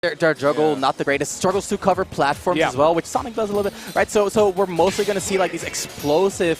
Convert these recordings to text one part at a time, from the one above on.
Their juggle, not the greatest. Struggles to cover platforms as well, which Sonic does a little bit, right? So we're mostly going to see like these explosive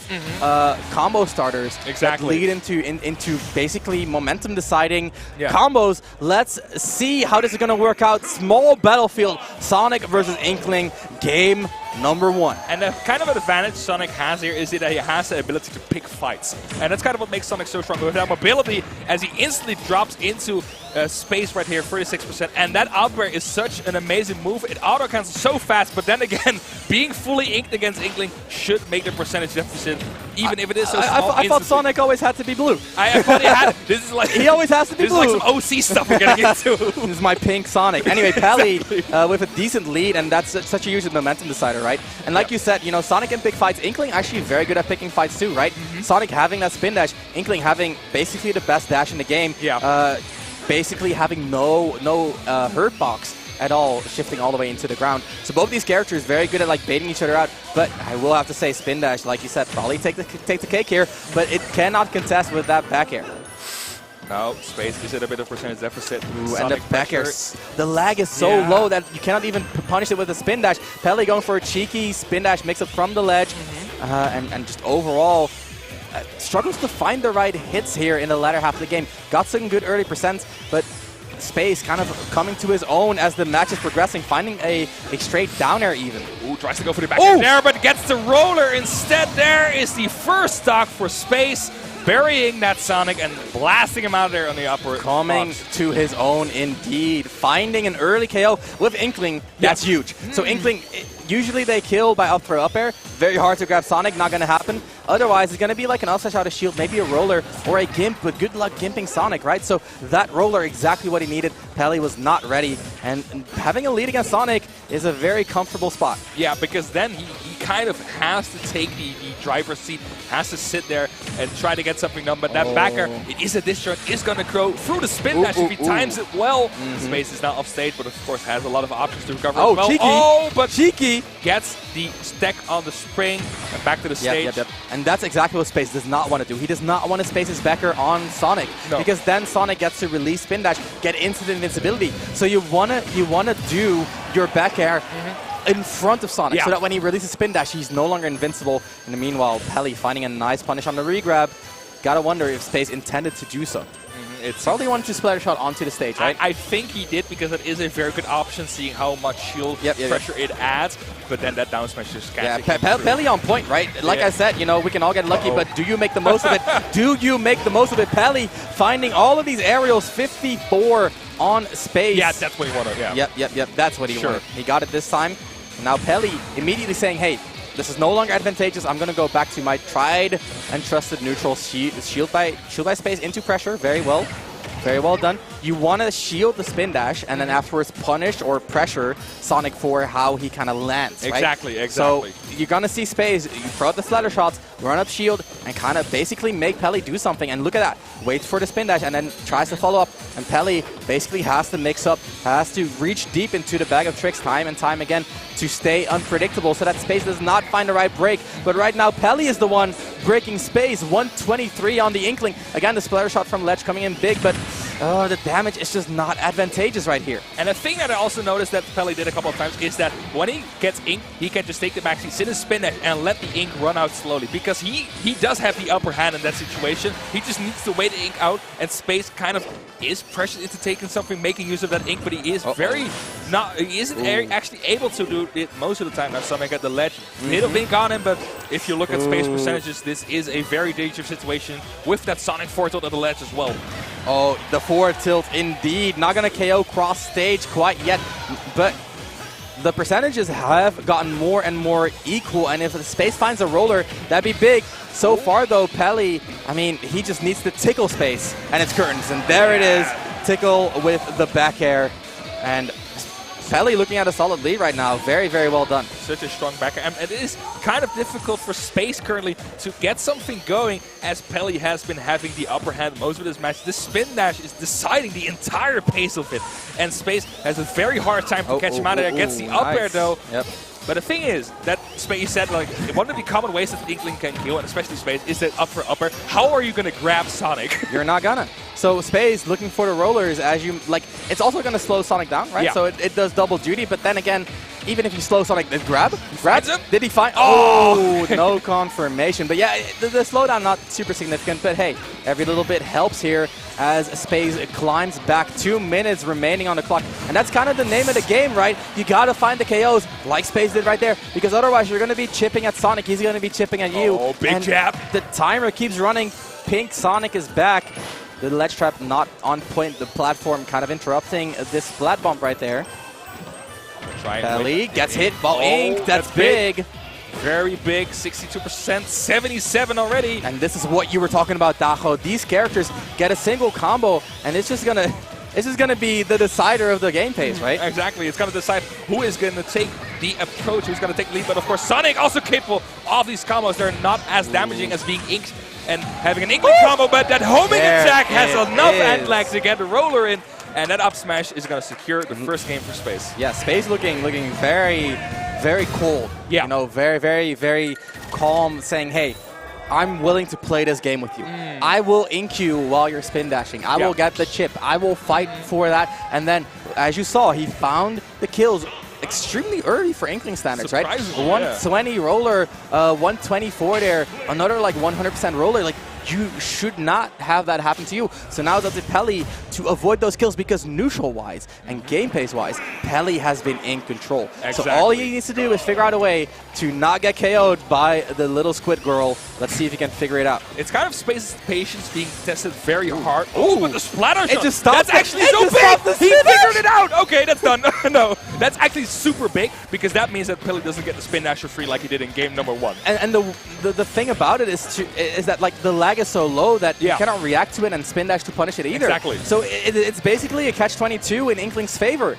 combo starters that lead into basically momentum deciding combos. Let's see how this is going to work out. Small battlefield, Sonic versus Inkling, game number 1. And the kind of advantage Sonic has here is that he has the ability to pick fights. And that's kind of what makes Sonic so strong with that mobility, as he instantly drops into space right here, 36%. And that up air is such an amazing move. It auto-cancels so fast, but then again, being fully inked against Inkling should make the percentage deficit, even if it is so small. I thought Sonic always had to be blue. I thought he had. This is like he always has to be blue. This is like some OC stuff we're getting into. This is my pink Sonic. Anyway, Peli with a decent lead, and that's such a huge momentum decider, right? And like you said, you know, Sonic in big fights, Inkling actually very good at picking fights too, right? Sonic having that spin dash, Inkling having basically the best dash in the game. Basically having no hurt box at all, shifting all the way into the ground. So both these characters very good at like baiting each other out. But I will have to say, spin dash, like you said, probably take the cake here. But it cannot contest with that back air. No, space is at a bit of percentage deficit. Ooh, and the back air, the lag is so low that you cannot even punish it with a spin dash. Peli going for a cheeky spin dash mix up from the ledge, and just overall struggles to find the right hits here in the latter half of the game. Got some good early percents, but Space kind of coming to his own as the match is progressing, finding a straight down air even. Ooh, tries to go for the back air there, but gets the roller instead. There is the first stock for Space, burying that Sonic and blasting him out of there on the upper Coming to his own indeed. Finding an early KO with Inkling, that's huge. So Inkling, usually they kill by up throw up air. Very hard to grab Sonic, not going to happen. Otherwise, it's going to be like an offset out of shield, maybe a roller or a gimp, but good luck gimping Sonic, right? So that roller, exactly what he needed. Peli was not ready, and having a lead against Sonic is a very comfortable spot. Yeah, because then he kind of has to take the driver's seat, has to sit there and try to get something done, but that back air, it is a discharge, is going to go through the spin dash if he times it well. Space is now off stage, but of course has a lot of options to recover as well. Cheeky. But cheeky gets the stack on the spring and back to the stage. And that's exactly what Space does not want to do. He does not want to space his back air on Sonic, because then Sonic gets to release spin dash, get instant invincibility. So you wanna do your back air in front of Sonic, so that when he releases spin dash, he's no longer invincible. In the meanwhile, Peli finding a nice punish on the regrab. Gotta wonder if Space intended to do so. It's probably wanted to splatter shot onto the stage, right? I think he did, because it is a very good option, seeing how much shield pressure it adds. But then that down smash just can't. Peli on point, right? Like I said, you know, we can all get lucky, but do you make the most of it? Do you make the most of it? Peli finding all of these aerials, 54 on Space. Yeah, that's what he wanted. Yep. That's what he wanted. He got it this time. Now Peli immediately saying, hey, this is no longer advantageous. I'm going to go back to my tried and trusted neutral shield by Space into pressure. Very well. Very well done. You want to shield the spin dash and then afterwards punish or pressure Sonic for how he kind of lands, right? Exactly. So you're going to see Space, you throw out the splatter shots, run up shield, and kind of basically make Peli do something. And look at that. Waits for the spin dash and then tries to follow up. And Peli basically has to mix up, has to reach deep into the bag of tricks time and time again to stay unpredictable so that Space does not find the right break. But right now, Peli is the one breaking Space. 123 on the Inkling. Again, the splatter shot from ledge coming in big, but the damage is just not advantageous right here. And a thing that I also noticed that Peli did a couple of times is that when he gets ink, he can just take the backseat, sit in spin dash, and let the ink run out slowly. Because he does have the upper hand in that situation. He just needs to wait the ink out, and Space kind of is pressured into taking something, making use of that ink, but he is he isn't actually able to do it most of the time. Now Sonic at the ledge, bit of ink on him, but if you look at Space percentages, this is a very dangerous situation with that Sonic 4 tilt at the ledge as well. Oh, the forward tilt indeed. Not going to KO cross stage quite yet, but the percentages have gotten more and more equal, and if Space finds a roller, that'd be big. So far, though, Peli, I mean, he just needs to tickle Space, and it's curtains, and there it is. Tickle with the back air, and Peli looking at a solid lead right now. Very, very well done. Such a strong backer. And it is kind of difficult for Space currently to get something going, as Peli has been having the upper hand most of this match. The spin dash is deciding the entire pace of it. And Space has a very hard time to catch him out of there. Gets the up air, though. But the thing is that Space said, like, one of the common ways that Inkling can kill, and especially Space, is that up for upper. How are you going to grab Sonic? You're not gonna. So Space looking for the rollers as you, like, it's also going to slow Sonic down, right? Yeah. So it does double duty, but then again, even if you slow Sonic, grabs him? Did he find? Oh, no confirmation. But yeah, the slowdown not super significant, but hey, every little bit helps here as Space climbs back. 2 minutes remaining on the clock. And that's kind of the name of the game, right? You got to find the KOs like Space did right there, because otherwise you're going to be chipping at Sonic. He's going to be chipping at you. Oh, big jab. The timer keeps running. Pink Sonic is back. The ledge trap not on point. The platform kind of interrupting this flat bump right there. Peli gets hit by Ink. That's big. Very big. 62%. 77 already. And this is what you were talking about, Dacho. These characters get a single combo, and it's just gonna be the decider of the game pace, right? Exactly. It's going to decide who is going to take the approach, who's going to take the lead. But of course, Sonic also capable of these combos. They're not as damaging as being Inked and having an Inkling combo, but that homing attack has enough end lag to get the roller in. And that up smash is going to secure the first game for Space. Yeah, Space looking very, very cold. Yeah. You know, very, very, very calm, saying, hey, I'm willing to play this game with you. I will ink you while you're spin dashing. I will get the chip. I will fight for that. And then, as you saw, he found the kills extremely early for Inkling standards, right? 120 roller, 124 there, another like 100% roller. Like, you should not have that happen to you. So now it's up to Peli to avoid those kills, because neutral-wise and game pace-wise, Peli has been in control. Exactly. So all he needs to do is figure out a way to not get KO'd by the little squid girl. Let's see if he can figure it out. It's kind of Space's patience being tested very hard. Oh, but the splatter shot. It just stopped. That's actually so big. He figured it out. Okay, that's done. No, that's actually super big, because that means that Peli doesn't get the spin dasher free like he did in game number 1. And the thing about it is that like the lag is so low that you cannot react to it and spin dash to punish it either. Exactly. So it's basically a catch-22 in Inkling's favor.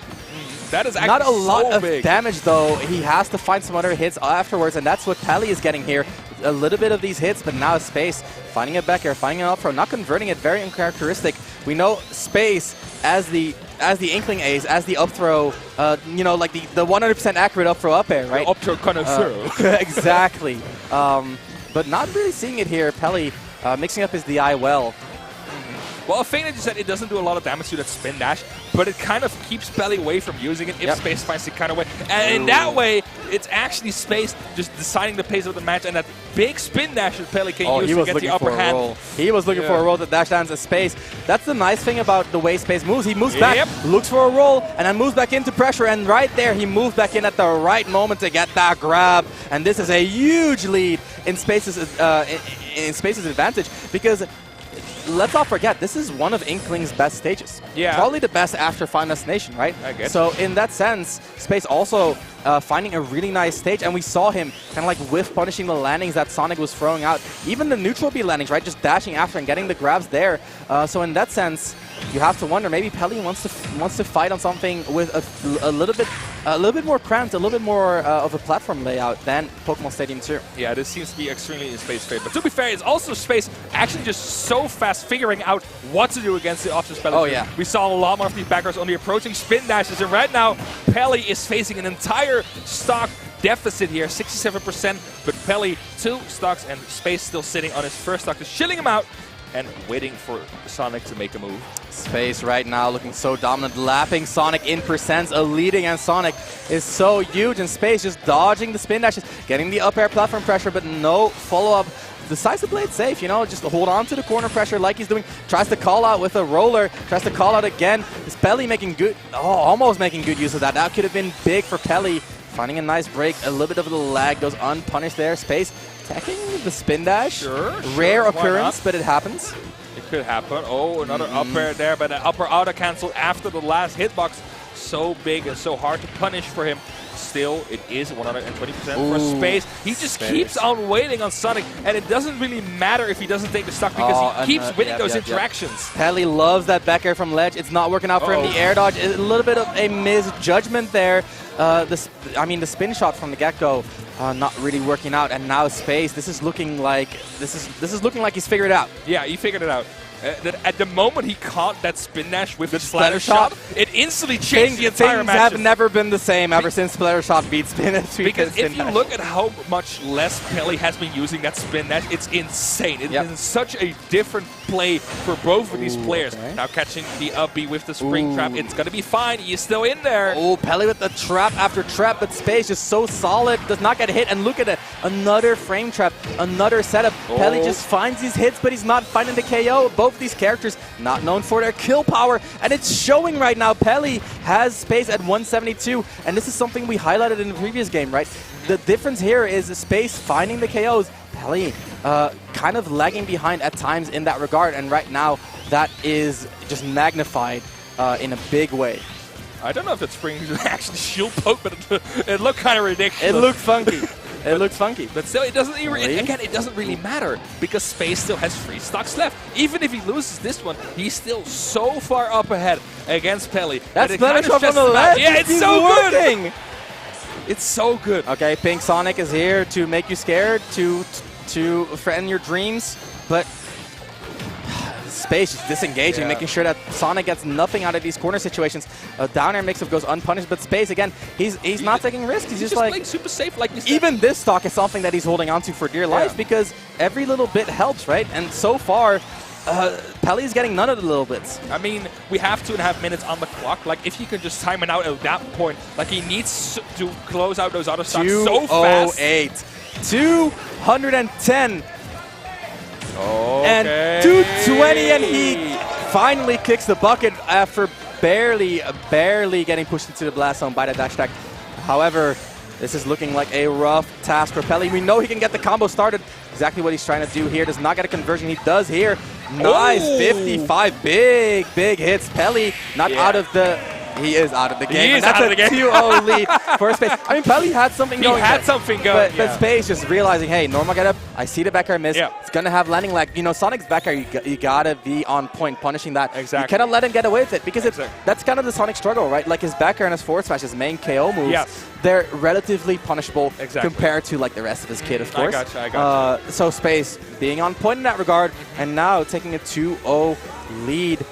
That is actually not a lot so of big damage though. He has to find some other hits afterwards, and that's what Peli is getting here. A little bit of these hits, but now Space finding it back here, finding it up throw, not converting it. Very uncharacteristic. We know Space as the Inkling Ace, as the up throw, you know, like the 100% accurate up throw up air, right? Up throw connoisseur. Exactly. But not really seeing it here. Peli mixing up his DI well. Well, a thing that you said, it doesn't do a lot of damage to that spin dash, but it kind of keeps Peli away from using it if Space finds the kind of way. And in that way, it's actually Space just deciding the pace of the match, and that big spin dash that Peli can use to get the upper hand. He was looking for a roll to dash down to Space. That's the nice thing about the way Space moves. He moves back, looks for a roll, and then moves back into pressure. And right there, he moved back in at the right moment to get that grab. And this is a huge lead in Space's advantage, because let's not forget, this is one of Inkling's best stages. Yeah. Probably the best after Final Destination, right? I guess. So in that sense, Space also finding a really nice stage, and we saw him kind of like whiff punishing the landings that Sonic was throwing out. Even the neutral B landings, right? Just dashing after and getting the grabs there. So in that sense, you have to wonder, maybe Peli wants to fight on something with a little bit more cramped, a little bit more of a platform layout than Pokemon Stadium 2. Yeah, this seems to be extremely in Space favor. But to be fair, it's also Space actually just so fast figuring out what to do against the option spell. Oh yeah. We saw a lot more of these backers on the approaching spin dashes, and right now Peli is facing an entire stock deficit here, 67%, but Peli 2 stocks and Space still sitting on his first stock, just chilling him out and waiting for Sonic to make a move. Space right now looking so dominant, lapping Sonic in percents, a leading, and Sonic is so huge, and Space just dodging the spin dashes, getting the up air platform pressure, but no follow-up. Decides to play it safe, you know, just hold on to the corner pressure like he's doing. Tries to call out with a roller, tries to call out again. Is Peli making good, almost making good use of that. That could have been big for Peli. Finding a nice break, a little bit of the lag goes unpunished there. Space attacking the spin dash. Rare occurrence, but it happens. It could happen. Oh, another up air there, but an upper auto cancel after the last hitbox. So big and so hard to punish for him. Still, it is 120% for Space. He just keeps on waiting on Sonic, and it doesn't really matter if he doesn't take the stock, because he keeps winning those interactions. Peli loves that back air from ledge. It's not working out for him. The air dodge, a little bit of a misjudgment there. The spin shot from the get-go, not really working out. And now Space, this is looking like he's figured it out. Yeah, he figured it out. that at the moment he caught that spin dash with the splatter shot, it instantly changed the entire Things match. have never been the same ever since splatter shot beat spin dash. Because if you look at how much less Peli has been using that spin dash, it's insane. It is such a different play for both of these players. Now catching the up B with the spring trap, it's going to be fine. He's still in there. Oh, Peli with the trap after trap, but Space just so solid, does not get hit. And look at it, another frame trap, another setup. Peli just finds these hits, but he's not finding the KO. Both of these characters not known for their kill power, and it's showing right now. Peli has Space at 172, and this is something we highlighted in the previous game, right? The difference here is Space finding the KOs. Peli kind of lagging behind at times in that regard, and right now that is just magnified in a big way. I don't know if that spring is actually shield poke, but it looked kind of ridiculous. It looked funky. It looks funky. But still, it doesn't even, again, it doesn't really matter because Space still has 3 stocks left. Even if he loses this one, he's still so far up ahead against Peli. That's splatter shot from the left. Yeah, it's so good. It's so good. Okay, Pink Sonic is here to make you scared, to threaten your dreams, but Space is disengaging, making sure that Sonic gets nothing out of these corner situations. A down air mix-up goes unpunished, but Space, again, he's not taking risks. He's just like playing super safe, like you said. Even this stock is something that he's holding on to for dear life because every little bit helps, right? And so far, Peli is getting none of the little bits. I mean, we have 2.5 minutes on the clock. Like, if he can just time it out at that point, like, he needs to close out those other stocks so fast. 208. 210. Okay. And 220, and he finally kicks the bucket after barely getting pushed into the blast zone by the dash attack. However, this is looking like a rough task for Peli. We know he can get the combo started. Exactly what he's trying to do here. Does not get a conversion. He does here. Nice 55. Big hits. Peli not out of the... He is out of the game. He is out of the game. That's a 2-0 lead for Space. I mean, Peli had something going. He had something going. But Space just realizing, hey, normal get up. I see the back air miss. Yeah. It's going to have landing lag. You know, Sonic's back air, you got to be on point, punishing that. Exactly. You cannot let him get away with it because that's kind of the Sonic struggle, right? Like his back air and his forward smash, his main KO moves, they're relatively punishable compared to like the rest of his kit, of course. I got you. So Space being on point in that regard, and now taking a 2-0 lead.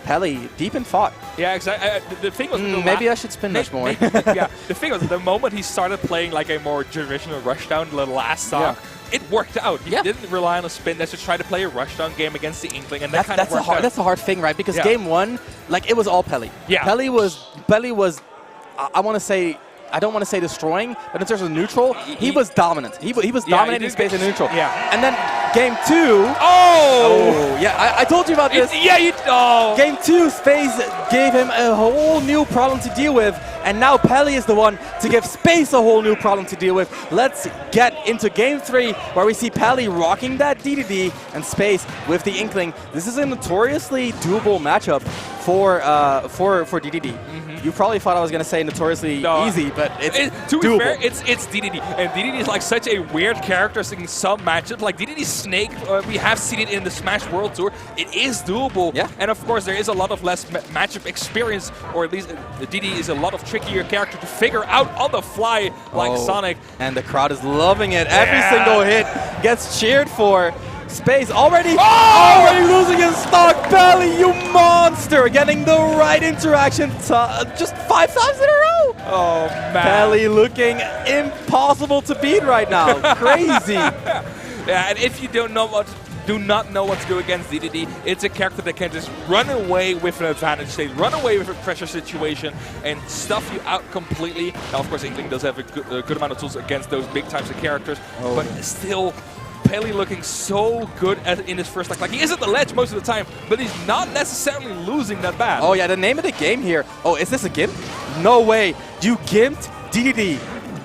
Peli, deep in thought. Yeah, exactly. The thing was, maybe I should spin much more. Yeah, the thing was, the moment he started playing like a more traditional rushdown, the last stock, it worked out. He didn't rely on a spin dash to try to play a rushdown game against the Inkling, and that kind of worked out. That's the hard thing, right? Because game one, like it was all Peli. Yeah. Peli was. I don't want to say destroying, but in terms of neutral, he was dominant. He was dominating Space in neutral. Yeah. And then game 2. I told you about this. Game 2, Space gave him a whole new problem to deal with, and now Peli is the one to give Space a whole new problem to deal with. Let's get into game 3, where we see Peli rocking that Dedede and Space with the Inkling. This is a notoriously doable matchup for Dedede. You probably thought I was going to say notoriously easy, but it's to doable. be fair, it's Dedede. And Dedede is like such a weird character in some matchups. Like Dedede's Snake, we have seen it in the Smash World Tour. It is doable. Yeah. And of course, there is a lot of less matchup experience, or at least Dedede is a lot of trickier character to figure out on the fly, like Sonic. And the crowd is loving it. Every single hit gets cheered for. Space already losing his stock. Peli, you monster! Getting the right interaction just 5 times in a row. Oh, man. Peli looking impossible to beat right now. Crazy. Yeah, and if you do not know what to do against Dedede, it's a character that can just run away with an advantage state, run away with a pressure situation, and stuff you out completely. Now, of course, Inkling does have a good amount of tools against those big types of characters, but still, Peli looking so good in his first stock. Like, he is at the ledge most of the time, but he's not necessarily losing that bad. Oh, yeah, the name of the game here. Oh, is this a gimp? No way. You gimped Dedede.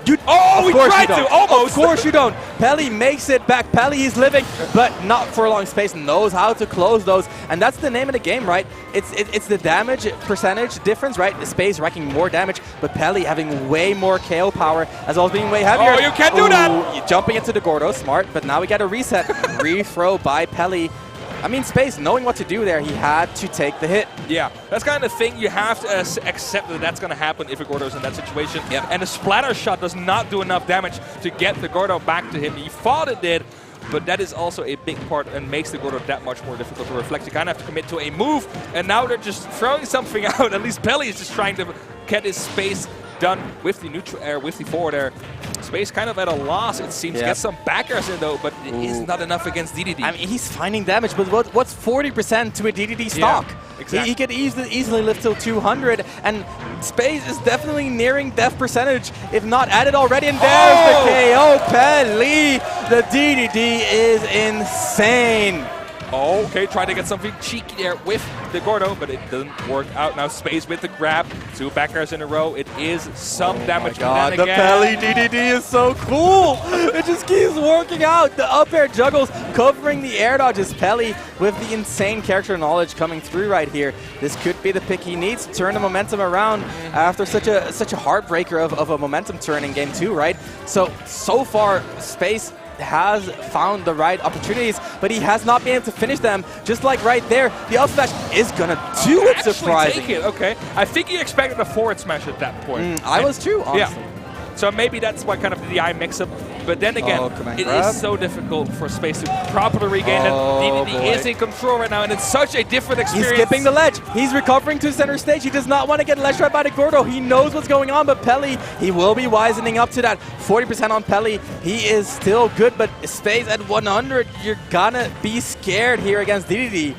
We tried to, almost. Of course you don't. Peli makes it back. Peli is living, but not for a long space. Knows how to close those, and that's the name of the game, right? It's the damage percentage difference, right? The Space wrecking more damage, but Peli having way more KO power, as well as being way heavier. Oh, you can't do that! Jumping into the Gordo, smart, but now we got a reset. Rethrow by Peli. I mean, Space, knowing what to do there, he had to take the hit. Yeah, that's kind of the thing. You have to accept that that's going to happen if a Gordo's in that situation. Yep. And the splatter shot does not do enough damage to get the Gordo back to him. He thought it did, but that is also a big part and makes the Gordo that much more difficult to reflect. You kind of have to commit to a move, and now they're just throwing something out. At least Peli is just trying to get his space done with the neutral air, with the forward air. Space kind of at a loss, it seems. Get some back airs in though, but it is not enough against Dedede. I mean, he's finding damage, but what's 40% to a Dedede stock? Exactly. He could easily lift till 200, and Space is definitely nearing death percentage, if not at it already. And there's the KO, Peli. The Dedede is insane. Okay, trying to get something cheeky there with the Gordo, but it doesn't work out. Now Space with the grab, 2 back airs in a row. It is some damage. God, the Peli Dedede is so cool. It just keeps working out. The up air juggles, covering the air dodges. Peli with the insane character knowledge coming through right here. This could be the pick he needs to turn the momentum around after such a heartbreaker of a momentum turn in game 2, right? So far, Space has found the right opportunities, but he has not been able to finish them. Just like right there, the up smash is gonna do it, surprisingly. Take it. Okay, I think he expected a forward smash at that point. I was too, honestly. Yeah. So maybe that's what kind of the DI mix-up. But then again, it is so difficult for Space to properly regain that. Dedede is in control right now, and it's such a different experience. He's skipping the ledge. He's recovering to center stage. He does not want to get ledge right by the Gordo. He knows what's going on, but Peli, he will be wisening up to that. 40% on Peli. He is still good, but Space at 100, you're gonna be scared here against Dedede.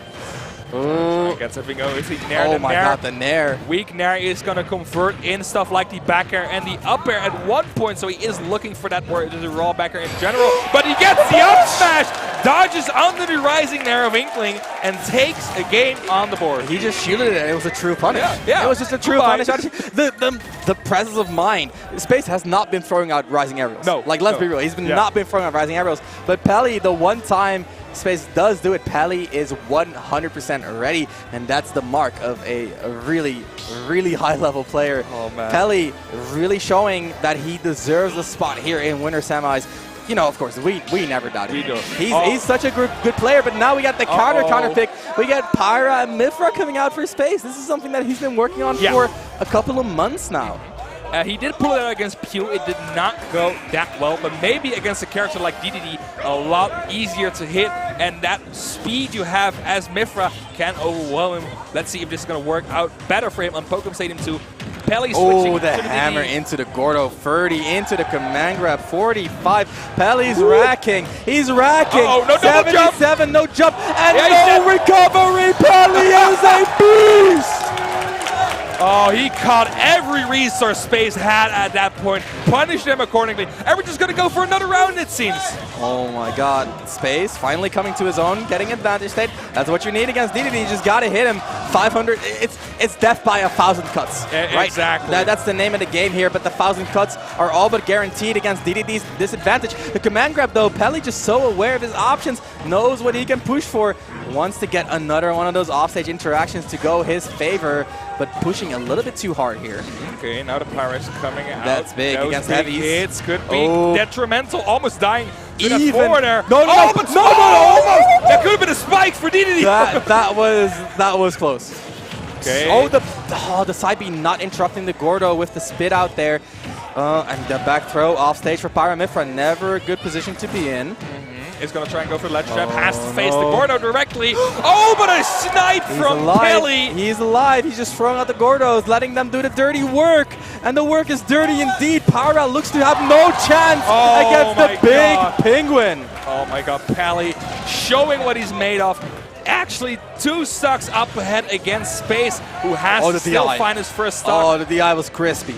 Gets everything going with the Nair. Oh my god, the Nair. Weak Nair is going to convert in stuff like the back air and the up air at one point, so he is looking for that more the raw back air in general. But he gets the up smash, dodges under the rising Nair of Inkling, and takes a game on the board. He just shielded it. It was a true punish. Yeah. It was just a true punish. The presence of mind. Space has not been throwing out rising aerials. No. Like, let's be real. He's not been throwing out rising aerials. But Peli, the one time Space does do it, Peli is 100% ready, and that's the mark of a really, really high-level player. Oh, man. Peli really showing that he deserves a spot here in winter semis. You know, of course, we never doubted him. He's such a good player, but now we got the counter pick. We got Pyra Mythra coming out for Space. This is something that he's been working on for a couple of months now. He did pull it out against Pew. It did not go that well, but maybe against a character like Dedede, a lot easier to hit, and that speed you have as Mythra can overwhelm him. Let's see if this is going to work out better for him on Pokemon Stadium 2. Peli switching the to hammer into the Gordo, 30 into the command grab, 45. Peli's racking. He's racking. No 77, no jump, and no recovery. Peli is a beast. Oh, he caught every resource Space had at that point, punished them accordingly, and we're just going to go for another round, it seems. Oh my god, Space finally coming to his own, getting advantage state. That's what you need against Dedede. You just got to hit him. 500, it's death by 1,000 cuts, right? Exactly. That's the name of the game here, but the 1,000 cuts are all but guaranteed against Dedede's disadvantage. The command grab, though, Peli just so aware of his options, knows what he can push for, wants to get another one of those offstage interactions to go his favor, but pushing a little bit too hard here. Okay, now the Pirates coming out. That's big against big heavies. Hits could be detrimental, almost dying. Even forward there. No, almost. That could have been a spike for Dedede. That was close. Okay. The side B not interrupting the Gordo with the spit out there. And the back throw off stage for Pyra Mythra. Never a good position to be in. Is going to try and go for the ledge trap. Has to face the Gordo directly. Oh, but a snipe from Peli. He's alive. He's just throwing out the Gordos, letting them do the dirty work. And the work is dirty indeed. Pyra looks to have no chance against the big penguin. Oh my god, Peli showing what he's made of. Actually, 2 stocks up ahead against Space, who has to still find his first stock. Oh, the DI was crispy.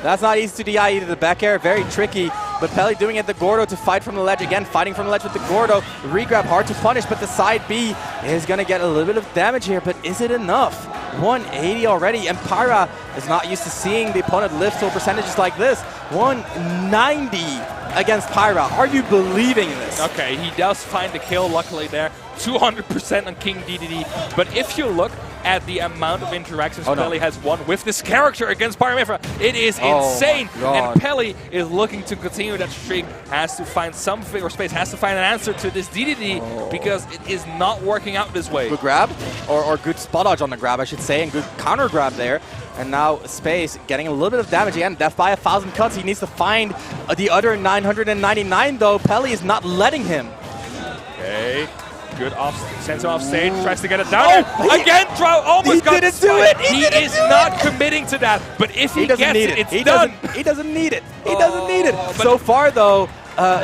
That's not easy to DI either. The back air, very tricky. But Peli doing it the Gordo to fight from the ledge. Again, fighting from the ledge with the Gordo. Regrab hard to punish, but the side B is going to get a little bit of damage here. But is it enough? 180 already, and Pyra is not used to seeing the opponent lift to percentages like this. 190 against Pyra. Are you believing in this? Okay, he does find the kill, luckily there. 200% on King Dedede. But if you look at the amount of interactions Peli has won with this character against Pyra Mythra, it is insane. And Peli is looking to continue that streak, has to find something, or Space has to find an answer to this Dedede because it is not working out this way. Good grab, or good spot dodge on the grab, I should say, and good counter grab there. And now Space getting a little bit of damage again. Death by 1,000 cuts. He needs to find the other 999 though. Peli is not letting him. Okay. Good off, sends him off stage, tries to get it down there. Again, almost got didn't do it. He is not committing to that, but if he gets it, it's done. He doesn't need it. He doesn't need it. So far, though,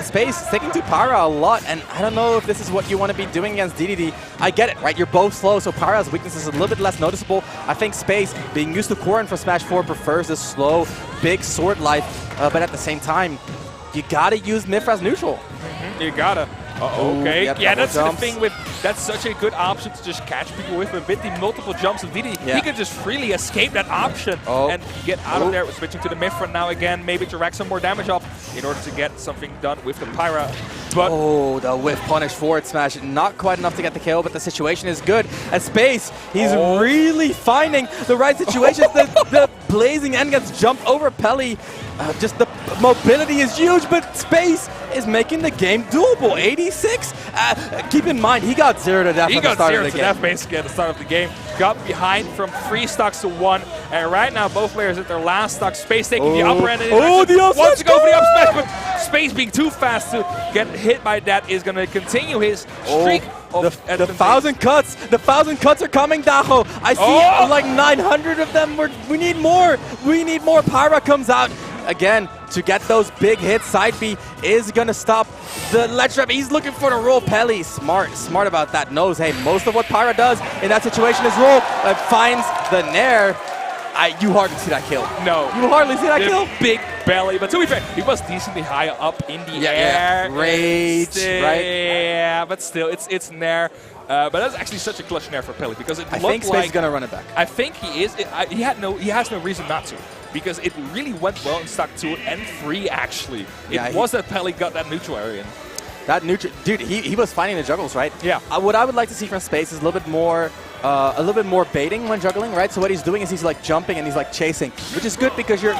Space sticking to Pyra a lot, and I don't know if this is what you want to be doing against Dedede. I get it, right? You're both slow, so Pyra's weakness is a little bit less noticeable. I think Space, being used to Corrin from Smash 4, prefers this slow, big sword life, but at the same time, you gotta use Mythra's neutral. You gotta. Okay. Yep, yeah, that's jumps. the thing with that's such a good option to just catch people with the multiple jumps of Dedede. He can just freely escape that option and get out of there. We're switching to the Mythra now again, maybe to rack some more damage off in order to get something done with the Pyra. But the whiff punish forward smash. Not quite enough to get the kill, but the situation is good. At Space, he's really finding the right situations. the blazing end gets jumped over Peli. Just the mobility is huge, but Space is making the game doable. 86. Keep in mind, he got 0 to death at the start of the game. He got 0 to death basically at the start of the game. Got behind from 3 stocks to 1, and right now both players at their last stock. Space taking the upper end. Wants to go for the up smash, but Space being too fast to get hit by that is going to continue his streak. The 1,000 cuts. The 1,000 cuts are coming, Daho. I see like 900 of them. We need more. We need more. Pyra comes out. Again, to get those big hits, side B is going to stop the ledge trap. He's looking for the roll. Peli, smart about that. Knows, hey, most of what Pyra does in that situation is roll. Finds the Nair. You hardly see that kill. No. You hardly see that kill. Big belly. But to be fair, he was decently high up in the air. Rage, right? Yeah, but still, it's Nair. But that's actually such a clutch Nair for Peli because it I think Space is going to run it back. I think he is. He has no reason not to. Because it really went well in stock 2 and 3, actually. It was that Peli got that neutral area in. That neutral, dude, he was finding the juggles, right? Yeah. What I would like to see from Space is a little bit more baiting when juggling, right? So what he's doing is he's like jumping and he's like chasing, which is good because you're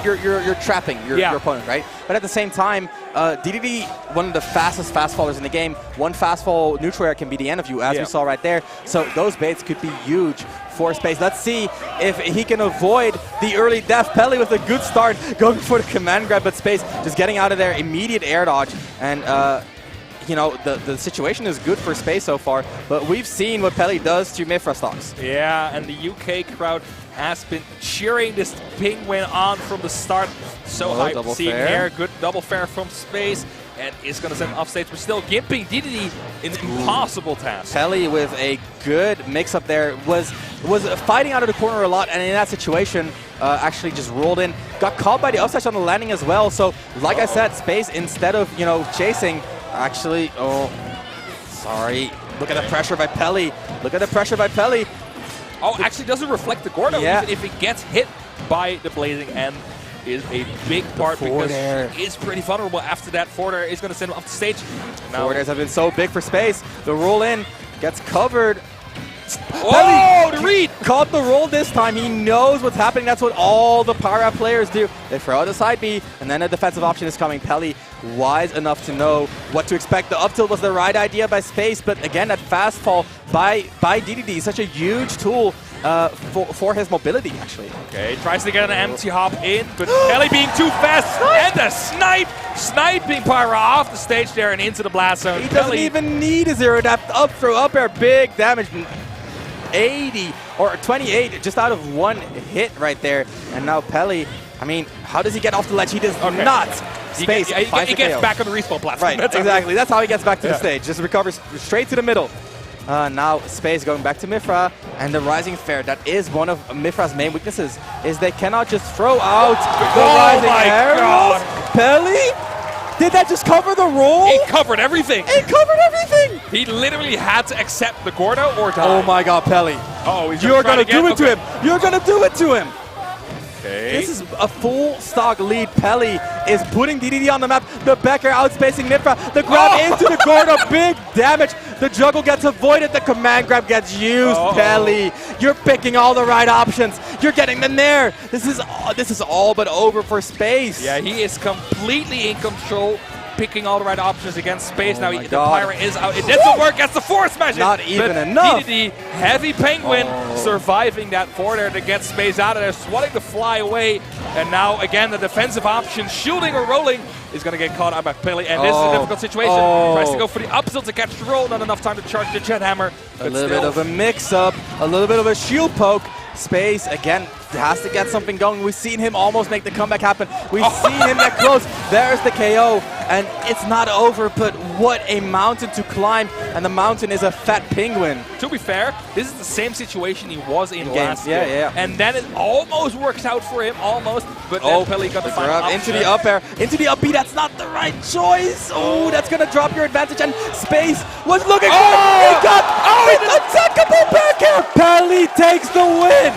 trapping your opponent, right? But at the same time, Dedede, one of the fastest fast fallers in the game, one fast fall neutral air can be the end of you, as we saw right there. So those baits could be huge for Space. Let's see if he can avoid the early death. Peli with a good start, going for the command grab, but Space just getting out of there, immediate air dodge, and you know, the situation is good for Space so far, but we've seen what Peli does to Mythra stocks. Yeah, and the UK crowd has been cheering this Penguin on from the start. So hyped. Seeing there, good double fair from Space, and is going to send him off stage. We're still gimping Dedede in an impossible task. Peli with a good mix-up there was fighting out of the corner a lot, and in that situation, actually just rolled in. Got caught by the offside on the landing as well, so like I said, Space, instead of, you know, chasing, actually, sorry. Look at the pressure by Peli. Look at the pressure by Peli. Oh, actually doesn't reflect the Gordo. Even if it gets hit by the blazing end is a big part because he is pretty vulnerable after that. Forward air is going to send him off the stage. Forward airs have been so big for Space. The roll in gets covered. Oh, the read! Caught the roll this time. He knows what's happening. That's what all the Pyra players do. They throw out the side B, and then a defensive option is coming. Peli, wise enough to know what to expect. The up tilt was the right idea by Space, but again, that fast fall by Dedede is such a huge tool for his mobility, actually. Okay, tries to get an empty hop in, but Peli being too fast, and the sniping Pyra off the stage there and into the blast zone. He doesn't even need a zero depth up throw up air, big damage. 80 or 28 just out of one hit right there, and now Peli, I mean, how does he get off the ledge? He does not. Space, he gets back on the respawn platform. Right, exactly. That's how he gets back to the stage. Just recovers straight to the middle. Now Space going back to Mythra, and the rising fair. That is one of Mythra's main weaknesses, is they cannot just throw out the rising arrows. Peli? Did that just cover the roll? It covered everything. It covered everything. He literally had to accept the Gordo or die. Oh my God, Peli. Oh, you're going to do it to him. You're going to do it to him. Okay. This is a full stock lead. Peli is putting Dedede on the map. The Becker outspacing Mythra. The grab into the Gordo. Big damage. The juggle gets avoided. The command grab gets used. Peli, you're picking all the right options. You're getting the Nair. This is all but over for Space. Yeah, he is completely in control, picking all the right options against Space. Now the Pyra is out. It doesn't work. That's the force smash. Not even enough. Dedede, heavy Penguin, surviving that forward air to get Space out of there, wanting to fly away. And now, again, the defensive option, shooting or rolling, is going to get caught out by Peli. And this is a difficult situation. Tries to go for the up tilt to catch the roll. Not enough time to charge the jet hammer. A little bit of a mix-up, a little bit of a shield poke. Space, again, has to get something going. We've seen him almost make the comeback happen. We've seen him get close. There's the KO, and it's not over, but what a mountain to climb, and the mountain is a fat penguin. To be fair, this is the same situation he was in last game. year. And then it almost works out for him, almost, but then Peli got the final up into the up air, into the up B. That's not the right choice. Oh, that's going to drop your advantage, and Space was looking for it. He got an attackable back air. Peli takes the win.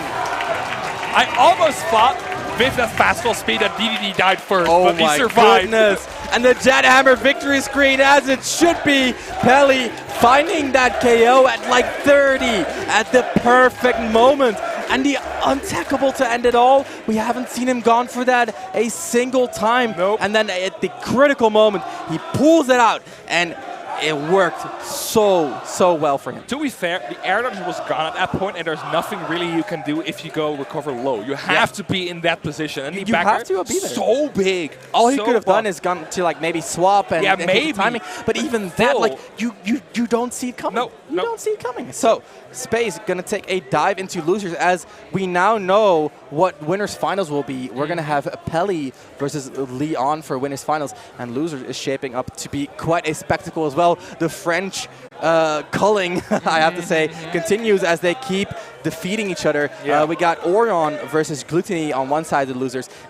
I almost thought with that fastball speed that Dedede died first, but he survived. Oh my goodness. And the Jet Hammer victory screen, as it should be. Peli finding that KO at like 30 at the perfect moment. And the untackable to end it all. We haven't seen him gone for that a single time. Nope. And then at the critical moment, he pulls it out, and it worked so well for him. To be fair, the air dodge was gone at that point, and there's nothing really you can do if you go recover low. You have to be in that position. And you have to be there. So big. All he could have done is gone to like maybe swap and, and maybe timing. But even that, like you don't see it coming. No, you don't see it coming. So Space gonna take a dive into losers, as we now know what winners finals will be. We're gonna have Peli versus Leon for winners finals, and losers is shaping up to be quite a spectacle as well. The French culling, I have to say, continues as they keep defeating each other. We got Orion versus Gluttony on one side of the losers, and